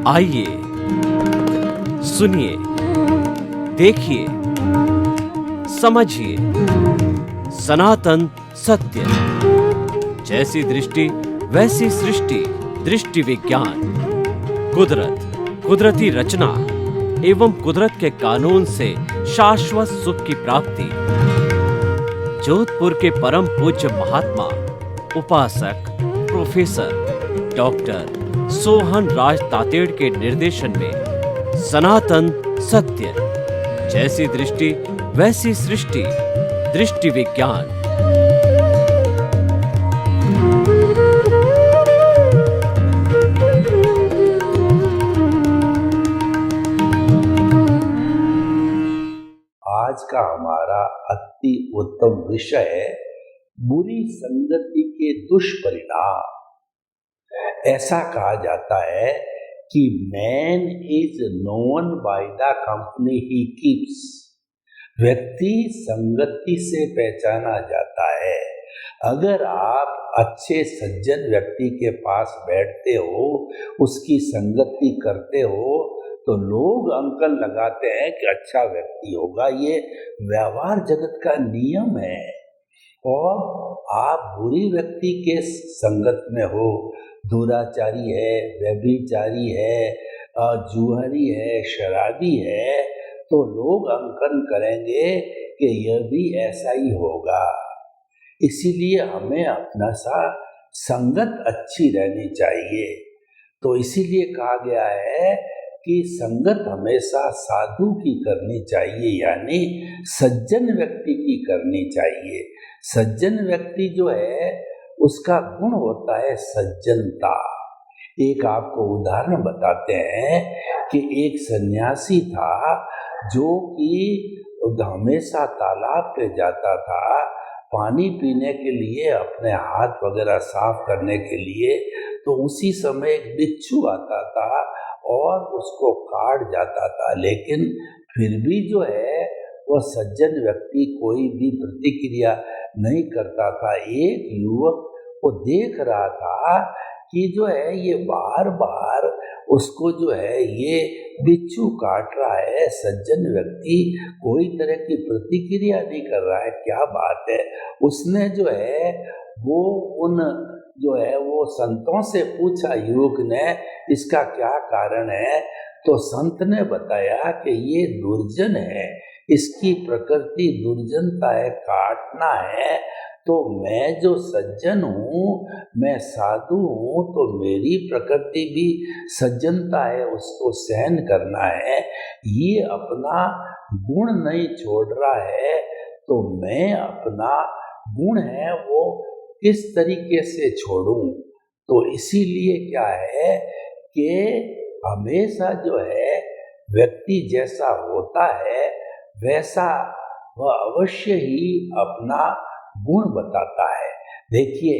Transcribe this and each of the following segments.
आइए सुनिए, देखिए, समझिए सनातन सत्य। जैसी दृष्टि वैसी सृष्टि, दृष्टि विज्ञान। कुदरत, कुदरती रचना एवं कुदरत के कानून से शाश्वत सुख की प्राप्ति। जोधपुर के परम पूज्य महात्मा उपासक प्रोफेसर डॉक्टर सोहन राज तातेड़ के निर्देशन में सनातन सत्य। जैसी दृष्टि वैसी सृष्टि, दृष्टि विज्ञान। आज का हमारा अति उत्तम विषय है बुरी संगति के दुष्परिणाम। ऐसा कहा जाता है कि man is known by the company he keeps. व्यक्ति संगति से पहचाना जाता है। अगर आप अच्छे सज्जन व्यक्ति के पास बैठते हो, उसकी संगति करते हो, तो लोग अंकल लगाते हैं कि अच्छा व्यक्ति होगा। ये व्यवहार जगत का नियम है। और आप बुरी व्यक्ति के संगत में हो, दुराचारी है, व्यभिचारी है, जुहरी है, शराबी है, तो लोग अंकन करेंगे कि यह भी ऐसा ही होगा। इसीलिए हमें अपना सा संगत अच्छी रहनी चाहिए। तो इसीलिए कहा गया है कि संगत हमेशा साधु की करनी चाहिए, यानी सज्जन व्यक्ति की करनी चाहिए। सज्जन व्यक्ति जो है उसका गुण होता है सज्जनता। एक आपको उदाहरण बताते हैं कि एक सन्यासी था जो कि हमेशा तालाब पे जाता था पानी पीने के लिए, अपने हाथ वगैरह साफ करने के लिए। तो उसी समय एक बिच्छू आता था और उसको काट जाता था, लेकिन फिर भी जो है वह सज्जन व्यक्ति कोई भी प्रतिक्रिया नहीं करता था। एक युवक को देख रहा था कि जो है ये बार बार उसको जो है ये बिच्छू काट रहा है, सज्जन व्यक्ति कोई तरह की प्रतिक्रिया नहीं कर रहा है, क्या बात है। उसने जो है वो उन जो है वो संतों से पूछा, युवक ने, इसका क्या कारण है। तो संत ने बताया कि ये दुर्जन है, इसकी प्रकृति दुर्जनता है, काटना है। तो मैं जो सज्जन हूँ, मैं साधु हूँ, तो मेरी प्रकृति भी सज्जनता है, उसको सहन करना है। ये अपना गुण नहीं छोड़ रहा है, तो मैं अपना गुण है वो किस तरीके से छोड़ूं। तो इसीलिए क्या है कि हमेशा जो है व्यक्ति जैसा होता है वैसा वह अवश्य ही अपना गुण बताता है। देखिए,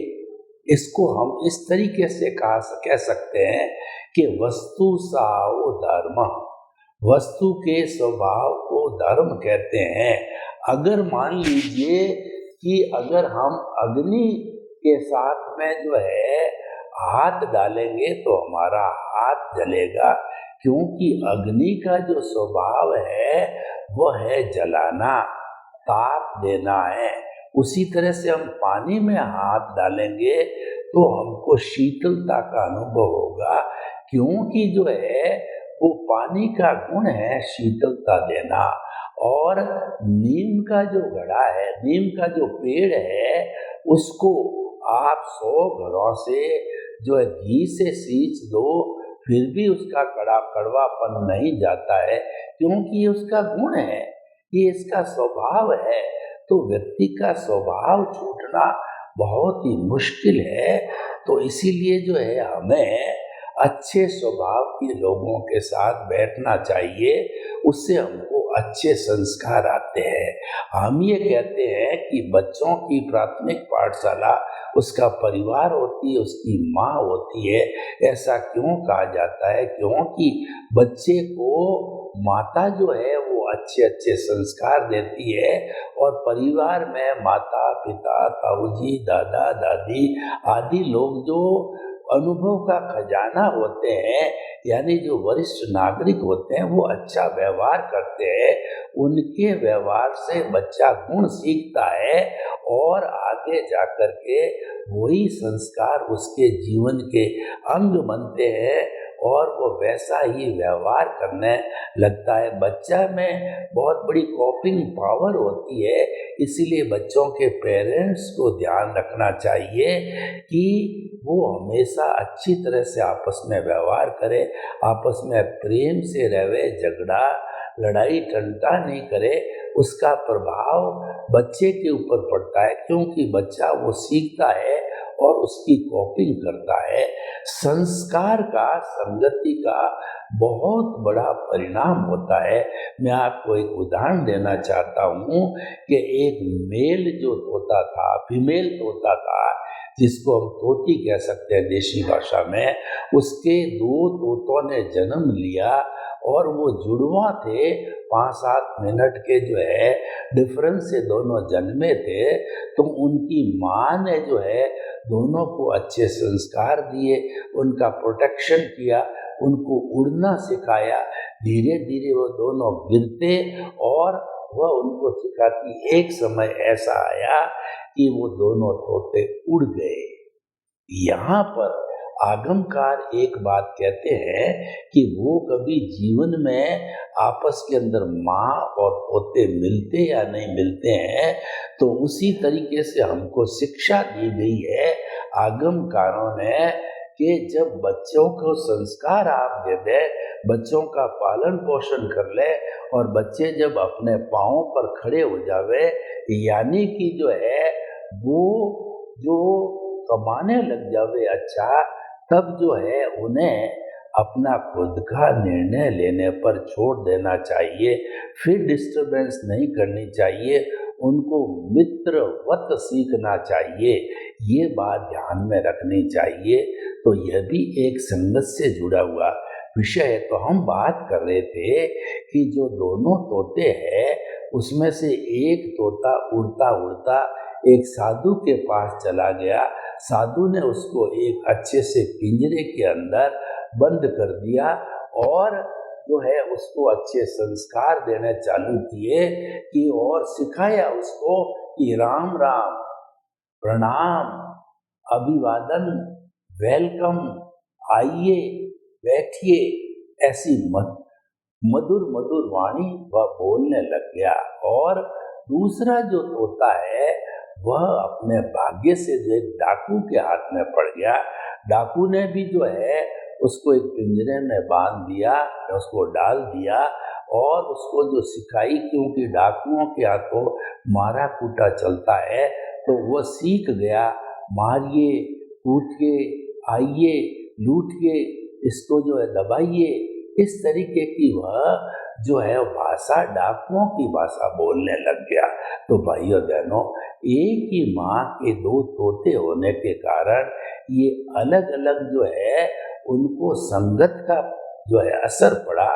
इसको हम इस तरीके से कह सकते हैं कि वस्तु साओ धर्म। वस्तु के स्वभाव को धर्म कहते हैं। अगर मान लीजिए कि अगर हम अग्नि के साथ में जो है हाथ डालेंगे तो हमारा हाथ जलेगा, क्योंकि अग्नि का जो स्वभाव है वह है जलाना, ताप देना है। उसी तरह से हम पानी में हाथ डालेंगे तो हमको शीतलता का अनुभव होगा, क्योंकि जो है वो पानी का गुण है शीतलता देना। और नीम का जो घड़ा है, नीम का जो पेड़ है, उसको आप 100 घरों से जो है घी से सींच दो, फिर भी उसका कड़वापन नहीं जाता है, क्योंकि ये उसका गुण है, ये इसका स्वभाव है। तो व्यक्ति का स्वभाव छूटना बहुत ही मुश्किल है। तो इसीलिए जो है हमें अच्छे स्वभाव के लोगों के साथ बैठना चाहिए, उससे हमको अच्छे संस्कार आते हैं। हम ये कहते हैं कि बच्चों की प्राथमिक पाठशाला उसका परिवार होती है, उसकी माँ होती है। ऐसा क्यों कहा जाता है? क्योंकि बच्चे को माता जो है वो अच्छे अच्छे संस्कार देती है, और परिवार में माता पिता, ताऊजी, दादा दादी आदि लोग जो अनुभव का खजाना होते हैं, यानी जो वरिष्ठ नागरिक होते हैं वो अच्छा व्यवहार करते हैं, उनके व्यवहार से बच्चा गुण सीखता है और आगे जाकर के वही संस्कार उसके जीवन के अंग बनते हैं और वो वैसा ही व्यवहार करने लगता है। बच्चा में बहुत बड़ी कॉपिंग पावर होती है, इसीलिए बच्चों के पेरेंट्स को ध्यान रखना चाहिए कि वो हमेशा अच्छी तरह से आपस में व्यवहार करे, आपस में प्रेम से रहे, झगड़ा लड़ाई टंटा नहीं करे। उसका प्रभाव बच्चे के ऊपर पड़ता है, क्योंकि बच्चा वो सीखता है और उसकी कॉपिंग करता है। संस्कार का, संगति का बहुत बड़ा परिणाम होता है। मैं आपको एक उदाहरण देना चाहता हूँ कि एक मेल जो तोता था, फीमेल तोता था, जिसको हम तोती कह सकते हैं देशी भाषा में, उसके 2 तोतों ने जन्म लिया और वो जुड़वा थे, 5-7 मिनट के जो है डिफरेंस से दोनों जन्मे थे। तो उनकी माँ ने जो है दोनों को अच्छे संस्कार दिए, उनका प्रोटेक्शन किया, उनको उड़ना सिखाया। धीरे धीरे वो दोनों गिरते और वह उनको सिखाती। एक समय ऐसा आया कि वो दोनों तोते उड़ गए। यहाँ पर आगमकार एक बात कहते हैं कि वो कभी जीवन में आपस के अंदर माँ और तोते मिलते या नहीं मिलते हैं, तो उसी तरीके से हमको शिक्षा दी गई है आगमकारों ने कि जब बच्चों को संस्कार आप दे दे, बच्चों का पालन पोषण कर ले और बच्चे जब अपने पाँव पर खड़े हो जावे, यानी कि जो है वो जो कमाने लग जावे अच्छा, तब जो है उन्हें अपना खुद का निर्णय लेने पर छोड़ देना चाहिए, फिर डिस्टर्बेंस नहीं करनी चाहिए, उनको मित्रवत सीखना चाहिए। ये बात ध्यान में रखनी चाहिए। तो यह भी एक संगत से जुड़ा हुआ विषय है। तो हम बात कर रहे थे कि जो दोनों तोते हैं उसमें से एक तोता उड़ता उड़ता एक साधु के पास चला गया। साधु ने उसको एक अच्छे से पिंजरे के अंदर बंद कर दिया और जो है उसको अच्छे संस्कार देने चालू किए कि और सिखाया उसको कि राम राम, प्रणाम, अभिवादन, वेलकम, आइए, बैठिए, ऐसी मधुर मधुर वाणी वह बोलने लग गया। और दूसरा जो तोता है वह अपने भाग्य से जो एक डाकू के हाथ में पड़ गया। डाकू ने भी जो है उसको एक पिंजरे में बांध दिया, उसको डाल दिया और उसको जो सिखाई, क्योंकि डाकुओं के हाथों मारा कूटा चलता है, तो वह सीख गया, मारिए, कूटिए, आइए, लूटिए, इसको जो है दबाइए। इस तरीके की वह जो है भाषा डाकुओं की भाषा बोलने लग गया। तो भाइयों बहनों, एक ही माँ के 2 तोते होने के कारण ये अलग अलग जो है उनको संगत का जो है असर पड़ा।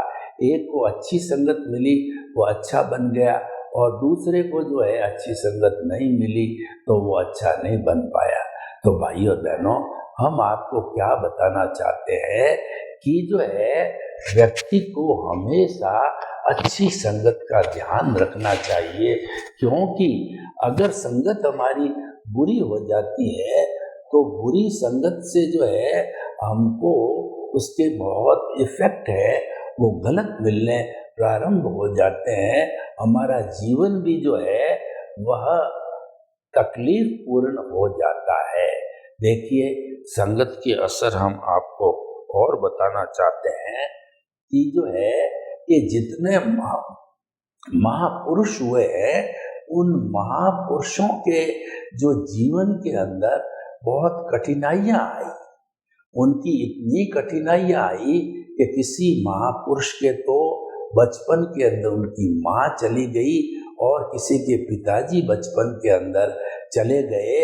एक को अच्छी संगत मिली, वो अच्छा बन गया, और दूसरे को जो है अच्छी संगत नहीं मिली तो वो अच्छा नहीं बन पाया। तो भाइयों बहनों, हम आपको क्या बताना चाहते हैं कि जो है व्यक्ति को हमेशा अच्छी संगत का ध्यान रखना चाहिए, क्योंकि अगर संगत हमारी बुरी हो जाती है तो बुरी संगत से जो है हमको उसके बहुत इफेक्ट है, वो गलत मिलने प्रारंभ हो जाते हैं। हमारा जीवन भी जो है वह तकलीफ पूर्ण हो जाता है। देखिए, संगत के असर हम आपको और बताना चाहते हैं कि जो है ये जितने महापुरुष हुए हैं, उन महापुरुषों के जो जीवन के अंदर बहुत कठिनाइयाँ आई, उनकी इतनी कठिनाइयाँ आई कि किसी महापुरुष के तो बचपन के अंदर उनकी माँ चली गई और किसी के पिताजी बचपन के अंदर चले गए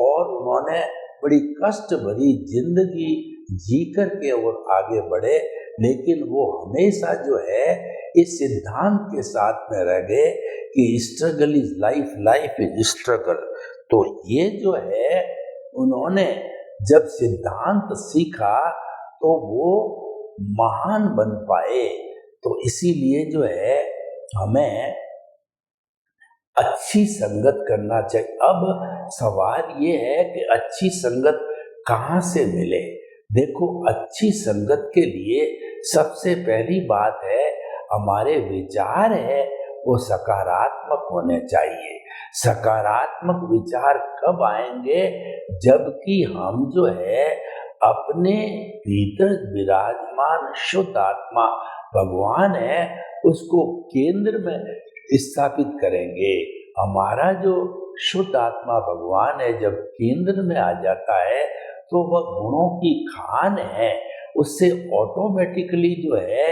और उन्होंने बड़ी कष्ट भरी जिंदगी जी कर के और आगे बढ़े, लेकिन वो हमेशा जो है इस सिद्धांत के साथ में रह गए कि struggle is life, life is struggle. तो ये जो है उन्होंने जब सिद्धांत सीखा तो वो महान बन पाए। तो इसीलिए जो है हमें अच्छी संगत करना चाहिए। अब सवाल ये है कि अच्छी संगत कहाँ से मिले। देखो, अच्छी संगत के लिए सबसे पहली बात है, हमारे विचार है वो सकारात्मक होने चाहिए। सकारात्मक विचार कब आएंगे? जबकि हम जो है अपने भीतर विराजमान शुद्ध आत्मा भगवान है उसको केंद्र में स्थापित करेंगे। हमारा जो शुद्ध आत्मा भगवान है जब केंद्र में आ जाता है तो वह गुणों की खान है, उससे ऑटोमेटिकली जो है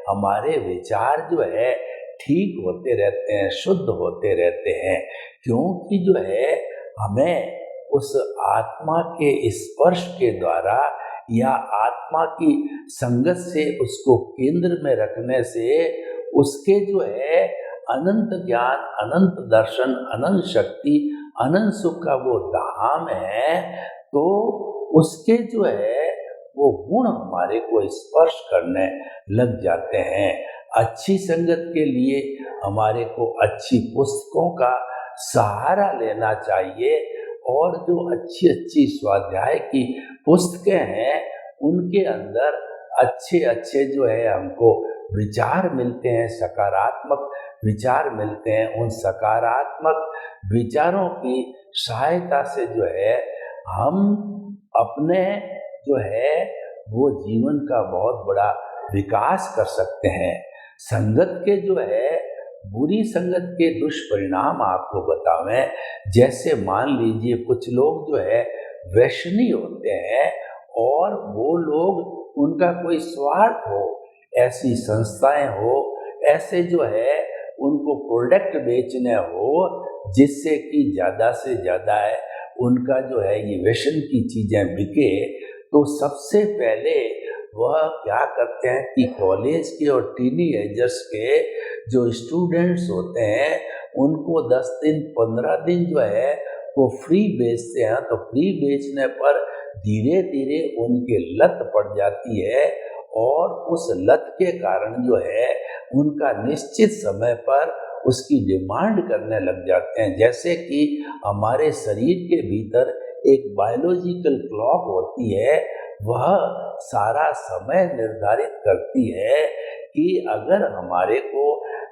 हमारे विचार जो है ठीक होते रहते हैं, शुद्ध होते रहते हैं। क्योंकि जो है हमें उस आत्मा के स्पर्श के द्वारा या आत्मा की संगत से उसको केंद्र में रखने से उसके जो है अनंत ज्ञान, अनंत दर्शन, अनंत शक्ति, अनंत सुख का वो धाम है। तो उसके जो है वो गुण हमारे को स्पर्श करने लग जाते हैं। अच्छी संगत के लिए हमारे को अच्छी पुस्तकों का सहारा लेना चाहिए और जो अच्छी अच्छी स्वाध्याय की पुस्तकें हैं उनके अंदर अच्छे अच्छे जो है हमको विचार मिलते हैं, सकारात्मक विचार मिलते हैं। उन सकारात्मक विचारों की सहायता से जो है हम अपने जो है वो जीवन का बहुत बड़ा विकास कर सकते हैं। संगत के जो है बुरी संगत के दुष्परिणाम आपको बतावें, जैसे मान लीजिए कुछ लोग जो है वैष्णवी होते हैं और वो लोग उनका कोई स्वार्थ हो, ऐसी संस्थाएं हो, ऐसे जो है उनको प्रोडक्ट बेचने हो जिससे कि ज़्यादा से ज़्यादा है उनका जो है ये व्यसन की चीज़ें बिके। तो सबसे पहले वह क्या करते हैं कि कॉलेज के और टीनेजर्स के जो स्टूडेंट्स होते हैं उनको 10 दिन 15 दिन जो है वो फ्री बेचते हैं। तो फ्री बेचने पर धीरे धीरे उनके लत पड़ जाती है और उस लत के कारण जो है उनका निश्चित समय पर उसकी डिमांड करने लग जाते हैं। जैसे कि हमारे शरीर के भीतर एक बायोलॉजिकल क्लॉक होती है, वह सारा समय निर्धारित करती है कि अगर हमारे को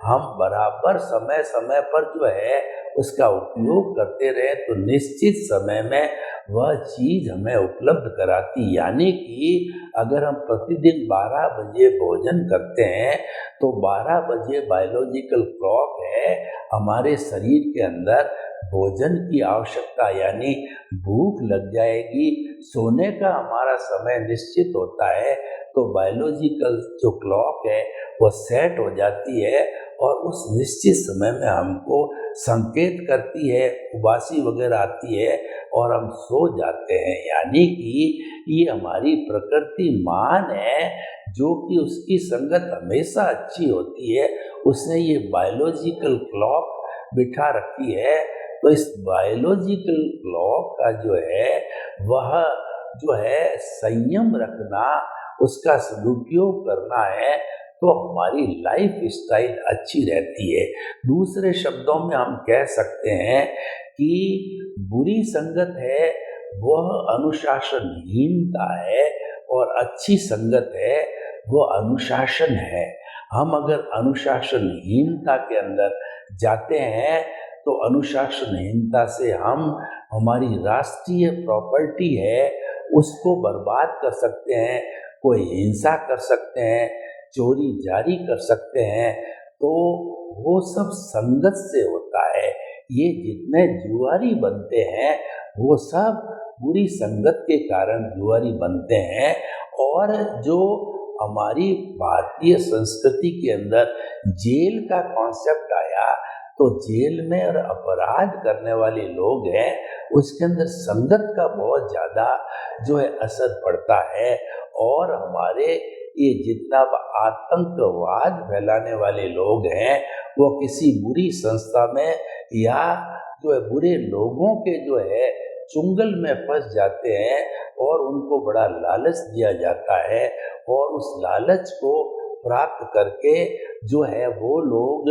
हम बराबर समय समय पर जो है उसका उपयोग करते रहे तो निश्चित समय में वह चीज़ हमें उपलब्ध कराती। यानी कि अगर हम प्रतिदिन 12 बजे भोजन करते हैं तो 12 बजे बायोलॉजिकल क्लॉक है, हमारे शरीर के अंदर भोजन की आवश्यकता यानी भूख लग जाएगी, सोने का हमारा समय निश्चित होता है। तो बायोलॉजिकल जो क्लॉक है वो सेट हो जाती है और उस निश्चित समय में हमको संकेत करती है, उबासी वगैरह आती है और हम सो जाते हैं। यानी कि ये हमारी प्रकृति मान है जो कि उसकी संगत हमेशा अच्छी होती है, उसने ये बायोलॉजिकल क्लॉक बिठा रखी है। तो इस बायोलॉजिकल क्लॉक का जो है वह जो है संयम रखना, उसका सदुपयोग करना है तो हमारी लाइफ स्टाइल अच्छी रहती है। दूसरे शब्दों में हम कह सकते हैं कि बुरी संगत है वह अनुशासनहीनता है और अच्छी संगत है वह अनुशासन है। हम अगर अनुशासनहीनता के अंदर जाते हैं तो अनुशासनहीनता से हम हमारी राष्ट्रीय प्रॉपर्टी है उसको बर्बाद कर सकते हैं, कोई हिंसा कर सकते हैं, चोरी जारी कर सकते हैं। तो वो सब संगत से होता है। ये जितने जुआरी बनते हैं वो सब बुरी संगत के कारण जुआरी बनते हैं। और जो हमारी भारतीय संस्कृति के अंदर जेल का कॉन्सेप्ट आया तो जेल में और अपराध करने वाले लोग हैं उसके अंदर संगत का बहुत ज़्यादा जो है असर पड़ता है। और हमारे ये जितना आतंकवाद फैलाने वाले लोग हैं वो किसी बुरी संस्था में या जो है बुरे लोगों के जो है चुंगल में फंस जाते हैं और उनको बड़ा लालच दिया जाता है और उस लालच को प्राप्त करके जो है वो लोग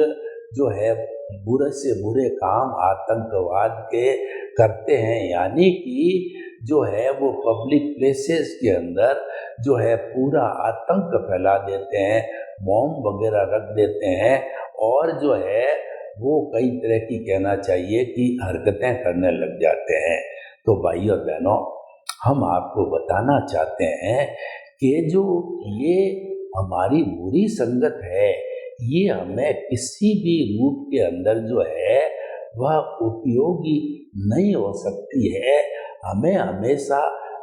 जो है बुरे से बुरे काम आतंकवाद के करते हैं, यानी कि जो है वो पब्लिक प्लेसेस के अंदर जो है पूरा आतंक फैला देते हैं, बॉम्ब वगैरह रख देते हैं और जो है वो कई तरह की कहना चाहिए कि हरकतें करने लग जाते हैं। तो भाइयों और बहनों, हम आपको बताना चाहते हैं कि जो ये हमारी बुरी संगत है, ये हमें किसी भी रूप के अंदर जो है वह उपयोगी नहीं हो सकती है। हमें हमेशा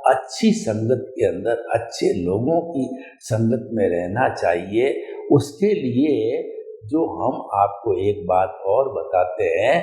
अच्छी संगत के अंदर अच्छे लोगों की संगत में रहना चाहिए। उसके लिए जो हम आपको एक बात और बताते हैं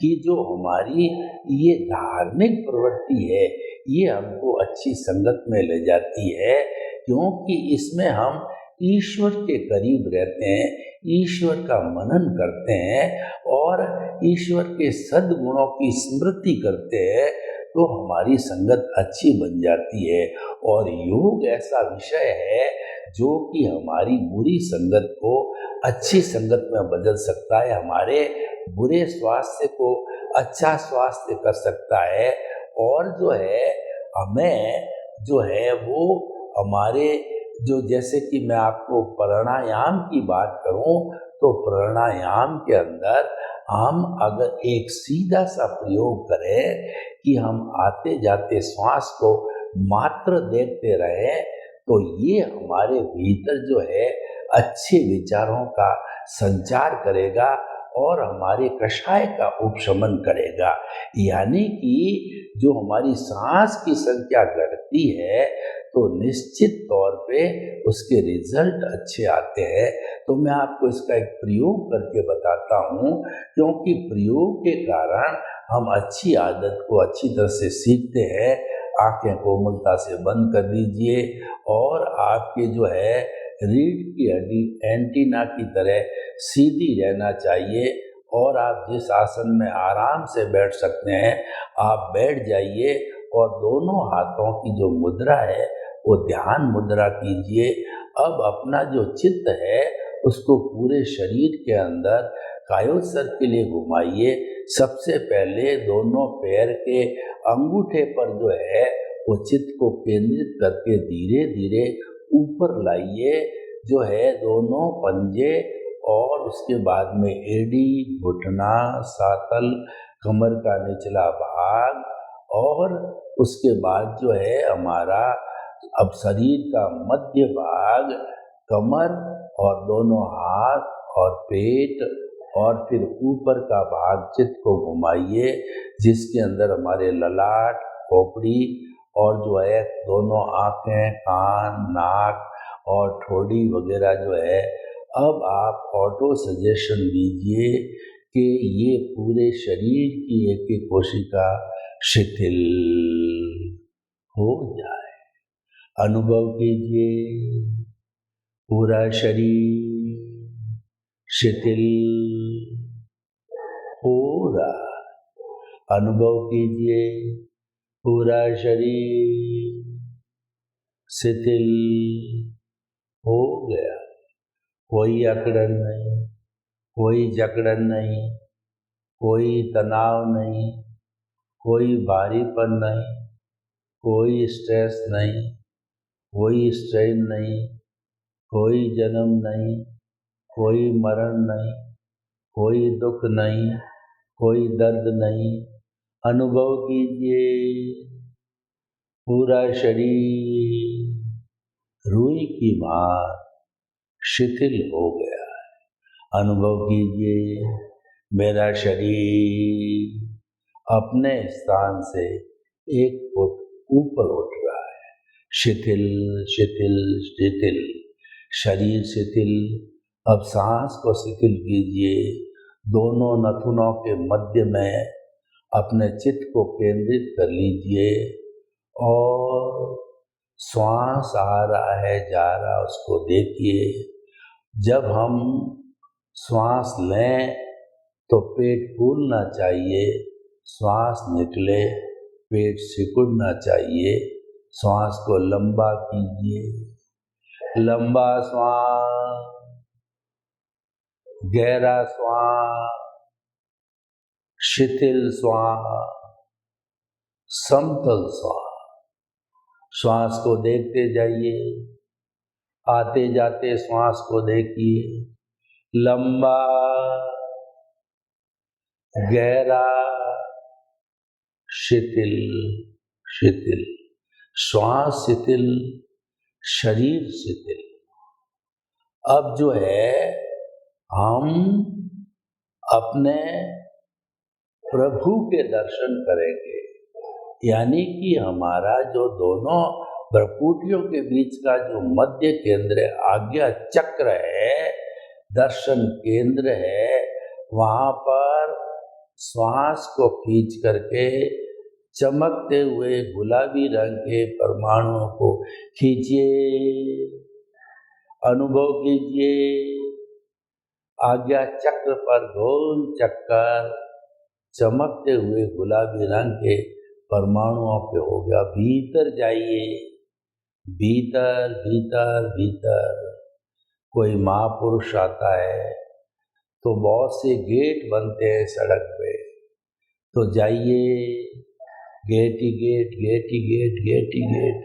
कि जो हमारी ये धार्मिक प्रवृत्ति है, ये हमको अच्छी संगत में ले जाती है, क्योंकि इसमें हम ईश्वर के करीब रहते हैं, ईश्वर का मनन करते हैं और ईश्वर के सद्गुणों की स्मृति करते हैं, तो हमारी संगत अच्छी बन जाती है। और योग ऐसा विषय है जो कि हमारी बुरी संगत को अच्छी संगत में बदल सकता है, हमारे बुरे स्वास्थ्य को अच्छा स्वास्थ्य कर सकता है और जो है हमें जो है वो हमारे जो, जैसे कि मैं आपको प्राणायाम की बात करूं तो प्राणायाम के अंदर हम अगर एक सीधा सा प्रयोग करें कि हम आते जाते श्वास को मात्र देखते रहें, तो ये हमारे भीतर जो है अच्छे विचारों का संचार करेगा और हमारे कषाय का उपशमन करेगा। यानी कि जो हमारी सांस की संख्या घटती है तो निश्चित तौर पे उसके रिजल्ट अच्छे आते हैं। तो मैं आपको इसका एक प्रयोग करके बताता हूँ, क्योंकि प्रयोग के कारण हम अच्छी आदत को अच्छी तरह से सीखते हैं। आंखें कोमलता से बंद कर दीजिए और आपके जो है रीढ़ की हड्डी एंटीना की तरह सीधी रहना चाहिए और आप जिस आसन में आराम से बैठ सकते हैं आप बैठ जाइए और दोनों हाथों की जो मुद्रा है वो ध्यान मुद्रा कीजिए। अब अपना जो चित्त है उसको पूरे शरीर के अंदर कायोत्सर्ग के लिए घुमाइए। सबसे पहले दोनों पैर के अंगूठे पर जो है वो चित्त को केंद्रित करके धीरे धीरे ऊपर लाइए, जो है दोनों पंजे, और उसके बाद में एड़ी, घुटना, सातल, कमर का निचला भाग और उसके बाद जो है हमारा अब शरीर का मध्य भाग, कमर और दोनों हाथ और पेट, और फिर ऊपर का भाग चित्त को घुमाइए जिसके अंदर हमारे ललाट, खोपड़ी और जो है दोनों आँखें, कान, नाक और ठोड़ी वगैरह जो है। अब आप ऑटो सजेशन दीजिए कि ये पूरे शरीर की एक एक कोशिका शिथिल हो जाए। अनुभव कीजिए पूरा शरीर शिथिल हो रहा। अनुभव कीजिए पूरा शरीर शिथिल हो गया। कोई अकड़न नहीं, कोई जकड़न नहीं, कोई तनाव नहीं, कोई भारीपन नहीं, कोई स्ट्रेस नहीं, कोई स्ट्रेन नहीं, कोई जन्म नहीं, कोई मरण नहीं, कोई दुख नहीं, कोई दर्द नहीं। अनुभव कीजिए पूरा शरीर रुई की भांति शिथिल हो गया है। अनुभव कीजिए मेरा शरीर अपने स्थान से 1 फुट ऊपर उठ रहा है। शिथिल शिथिल शिथिल, शरीर शिथिल। अब सांस को शिथिल कीजिए। दोनों नथुनों के मध्य में अपने चित्त को केंद्रित कर लीजिए और श्वास आ रहा है जा रहा उसको देखिए। जब हम श्वास लें तो पेट फूलना चाहिए, श्वास निकले पेट सिकुड़ना चाहिए। श्वास को लंबा कीजिए, लंबा श्वास, गहरा श्वास, शिथिल श्वास, समतल श्वास। श्वास को देखते जाइए, आते जाते श्वास को देखिए, लंबा, गहरा, शिथिल शिथिल। श्वास शिथिल, शरीर शिथिल। अब जो है हम अपने प्रभु के दर्शन करेंगे, यानी कि हमारा जो दोनों भ्रकुटियों के बीच का जो मध्य केंद्र है, आज्ञा चक्र है, दर्शन केंद्र है, वहाँ पर श्वास को खींच करके चमकते हुए गुलाबी रंग के परमाणुओं को खींचिए, अनुभव कीजिए। आज्ञा चक्र पर गोल चक्कर चमकते हुए गुलाबी रंग के परमाणुओं पे हो गया। भीतर जाइए, भीतर भीतर भीतर। कोई महापुरुष आता है तो बहुत से गेट बनते हैं सड़क पे, तो जाइए, गेट ही गेट, गेट ही गेट, गेट ही गेट।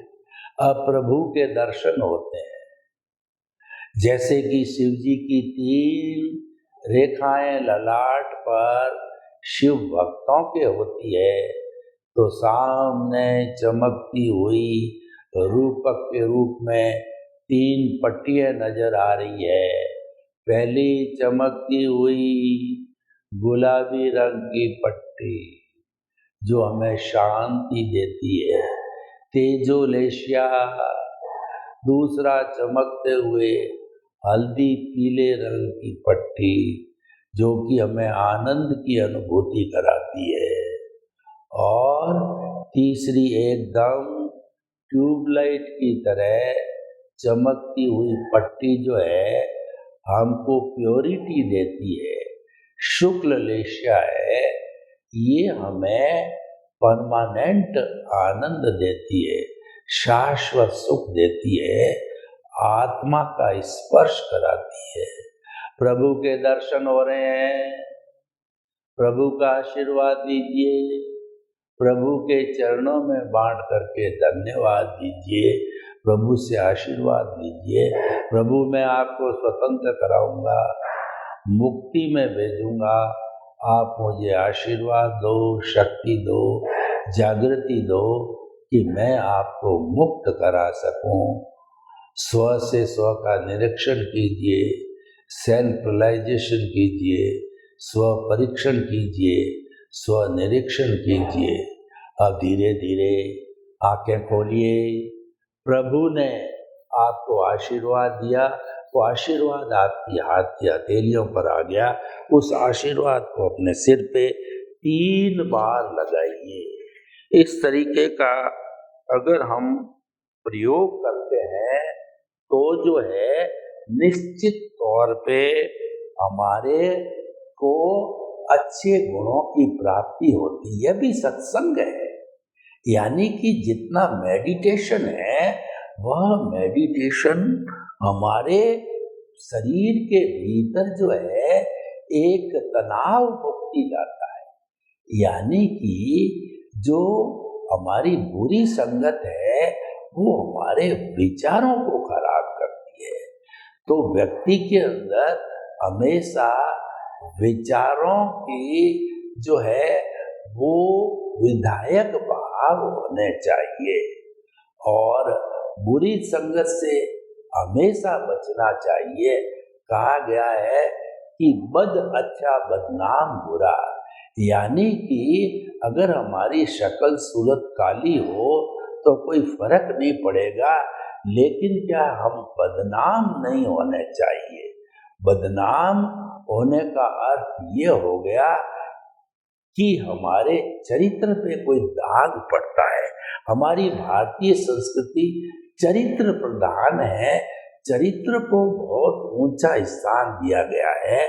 अब प्रभु के दर्शन होते हैं। जैसे कि शिव जी की 3 रेखाएं ललाट पर शिव भक्तों के होती है, तो सामने चमकती हुई रूपक के रूप में 3 पट्टियां नजर आ रही है। पहली चमकती हुई गुलाबी रंग की पट्टी जो हमें शांति देती है, तेजोलेशिया। दूसरा चमकते हुए हल्दी पीले रंग की पट्टी जो कि हमें आनंद की अनुभूति कराती है। और तीसरी एकदम ट्यूबलाइट की तरह चमकती हुई पट्टी जो है हमको प्योरिटी देती है, शुक्ल लेशिया है। ये हमें परमानेंट आनंद देती है, शाश्वत सुख देती है, आत्मा का स्पर्श कराती है। प्रभु के दर्शन हो रहे हैं, प्रभु का आशीर्वाद दीजिए, प्रभु के चरणों में बांट करके धन्यवाद दीजिए, प्रभु से आशीर्वाद लीजिए। प्रभु मैं आपको स्वतंत्र कराऊंगा, मुक्ति में भेजूंगा, आप मुझे आशीर्वाद दो, शक्ति दो, जागृति दो कि मैं आपको मुक्त करा सकूं। स्व से स्व का निरीक्षण कीजिए, सेल्फ रियलाइजेशन कीजिए, स्व परीक्षण कीजिए, स्व निरीक्षण कीजिए। अब धीरे धीरे आंखें खोलिए। प्रभु ने आपको आशीर्वाद दिया, वो आशीर्वाद आपकी हाथ की हथेलियों पर आ गया। उस आशीर्वाद को अपने सिर पे 3 बार लगाइए। इस तरीके का अगर हम प्रयोग करते हैं तो जो है निश्चित तौर पे हमारे को अच्छे गुणों की प्राप्ति होती है। यह भी सत्संग है, यानी कि जितना मेडिटेशन है वह मेडिटेशन हमारे शरीर के भीतर जो है एक तनाव मुक्ति लाता है, यानी कि जो हमारी बुरी संगत है वो हमारे विचारों को खराब करती है। तो व्यक्ति के अंदर हमेशा विचारों की जो है वो विधायक भाव होने चाहिए और बुरी संगत से हमेशा बचना चाहिए। कहा गया है कि बद अच्छा बदनाम बुरा, यानी कि अगर हमारी शक्ल सूरत काली हो तो कोई फर्क नहीं पड़ेगा, लेकिन क्या हम बदनाम नहीं होने चाहिए। बदनाम होने का अर्थ ये हो गया कि हमारे चरित्र पे कोई दाग पड़ता है। हमारी भारतीय संस्कृति चरित्र प्रधान है, चरित्र को बहुत ऊंचा स्थान दिया गया है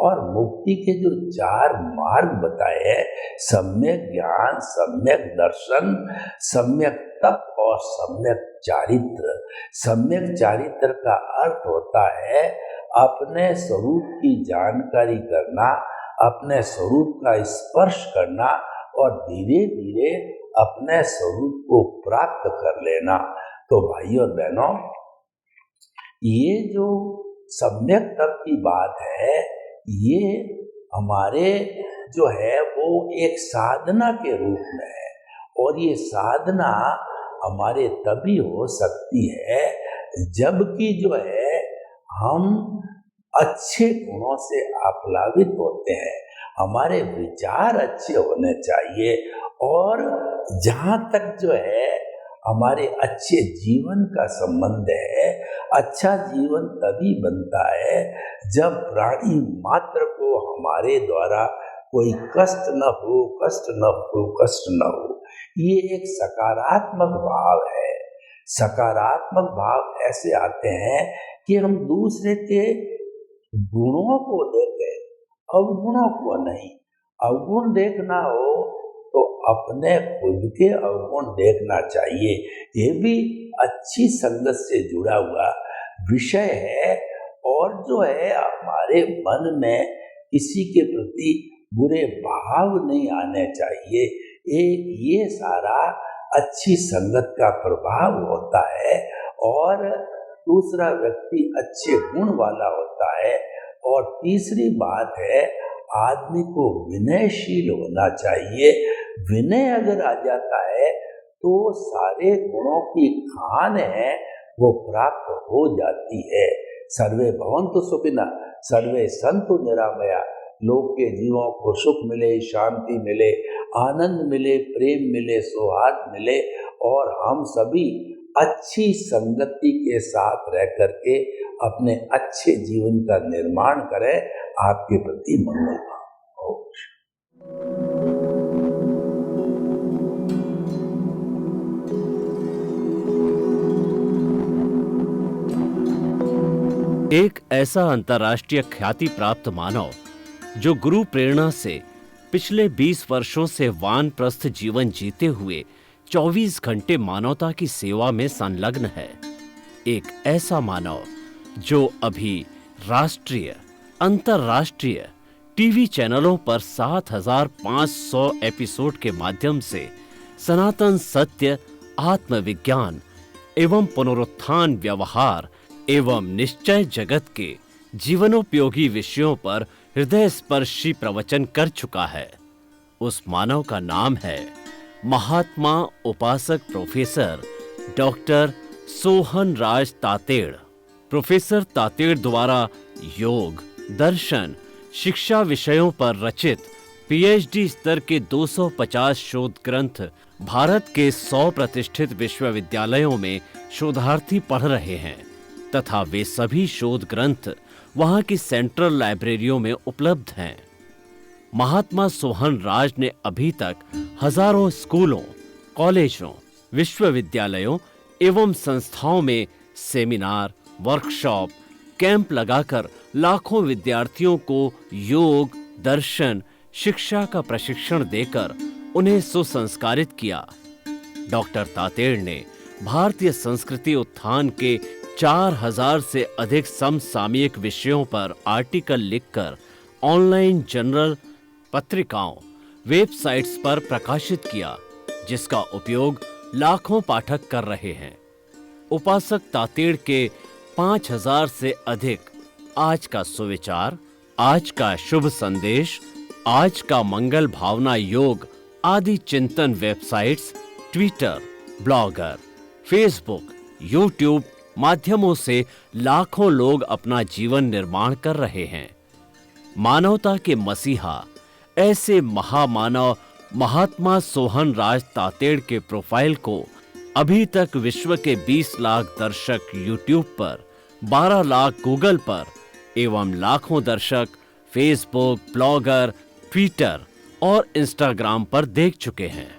और मुक्ति के जो 4 मार्ग बताए हैं, सम्यक ज्ञान, सम्यक दर्शन, सम्यक तप और सम्यक चारित्र। सम्यक चारित्र का अर्थ होता है अपने स्वरूप की जानकारी करना, अपने स्वरूप का स्पर्श करना और धीरे धीरे अपने स्वरूप को प्राप्त कर लेना। तो भाइयों और बहनों, ये जो सम्यक तप की बात है, ये हमारे जो है वो एक साधना के रूप में है और ये साधना हमारे तभी हो सकती है जबकि जो है हम अच्छे गुणों से आप्लावित होते हैं, हमारे विचार अच्छे होने चाहिए और जहाँ तक जो है हमारे अच्छे जीवन का संबंध है, अच्छा जीवन तभी बनता है जब प्राणी मात्र को हमारे द्वारा कोई कष्ट न हो, कष्ट न हो, कष्ट न हो। ये एक सकारात्मक भाव है। सकारात्मक भाव ऐसे आते हैं कि हम दूसरे के गुणों को देखें, अवगुणों को नहीं। अवगुण देखना हो तो अपने खुद के अवगुण देखना चाहिए। ये भी अच्छी संगत से जुड़ा हुआ विषय है और जो है हमारे मन में किसी के प्रति बुरे भाव नहीं आने चाहिए। ये सारा अच्छी संगत का प्रभाव होता है और दूसरा व्यक्ति अच्छे गुण वाला होता है। और तीसरी बात है, आदमी को विनयशील होना चाहिए। विनय अगर आ जाता है तो सारे गुणों की खान है वो प्राप्त हो जाती है। सर्वे भवन्तु सुखिनः, सर्वे सन्तु निरामया। लोग के जीवों को सुख मिले, शांति मिले, आनंद मिले, प्रेम मिले, सौहार्द मिले और हम सभी अच्छी संगति के साथ रह करके अपने अच्छे जीवन का निर्माण करें। आपके प्रति मंगल भाव। एक ऐसा अंतर्राष्ट्रीय ख्याति प्राप्त मानव जो गुरु प्रेरणा से पिछले 20 वर्षों से वानप्रस्थ जीवन जीते हुए 24 घंटे मानवता की सेवा में संलग्न है। एक ऐसा मानव जो अभी राष्ट्रीय, अंतर्राष्ट्रीय टीवी चैनलों पर 7,500 एपिसोड के माध्यम से सनातन सत्य, आत्मविज्ञान एवं पुनरुत्थान, व्यवहार एवं निश्चय जगत के जीवनोपयोगी विषयों पर हृदय स्पर्शी प्रवचन कर चुका है। उस मानव का नाम है महात्मा उपासक प्रोफेसर डॉक्टर सोहन राज तातेड़। प्रोफेसर तातेड़ द्वारा योग, दर्शन, शिक्षा विषयों पर रचित पीएचडी स्तर के 250 शोध ग्रंथ भारत के 100 प्रतिष्ठित विश्वविद्यालयों में शोधार्थी पढ़ रहे हैं तथा वे सभी शोध ग्रंथ वहां की सेंट्रल लाइब्रेरियों में उपलब्ध हैं। महात्मा सोहन राज ने अभी तक हजारों स्कूलों, कॉलेजों, विश्वविद्यालयों एवं संस्थाओं में सेमिनार, वर्कशॉप, कैंप लगाकर लाखों विद्यार्थियों को योग, दर्शन, शिक्षा का प्रशिक्षण देकर उन्हें सुसंस्कारित किया। डॉक्टर तातेड़ ने भारतीय संस्कृति उत्थान के 4000 से अधिक समसामयिक विषयों पर आर्टिकल लिखकर ऑनलाइन जर्नल, पत्रिकाओं, वेबसाइट्स पर प्रकाशित किया, जिसका उपयोग लाखों पाठक कर रहे हैं। उपासक तातेड़ के 5000 से अधिक आज का सुविचार, आज का शुभ संदेश, आज का मंगल भावना योग आदि चिंतन websites, Twitter, blogger, Facebook, YouTube माध्यमों से लाखों लोग अपना जीवन निर्माण कर रहे हैं। मानवता के मसीहा ऐसे महामानव महात्मा सोहन राज तातेड़ के प्रोफाइल को अभी तक विश्व के 20 लाख दर्शक यूट्यूब पर, 12 लाख गूगल पर एवं लाखों दर्शक फेसबुक, ब्लॉगर, ट्विटर और इंस्टाग्राम पर देख चुके हैं।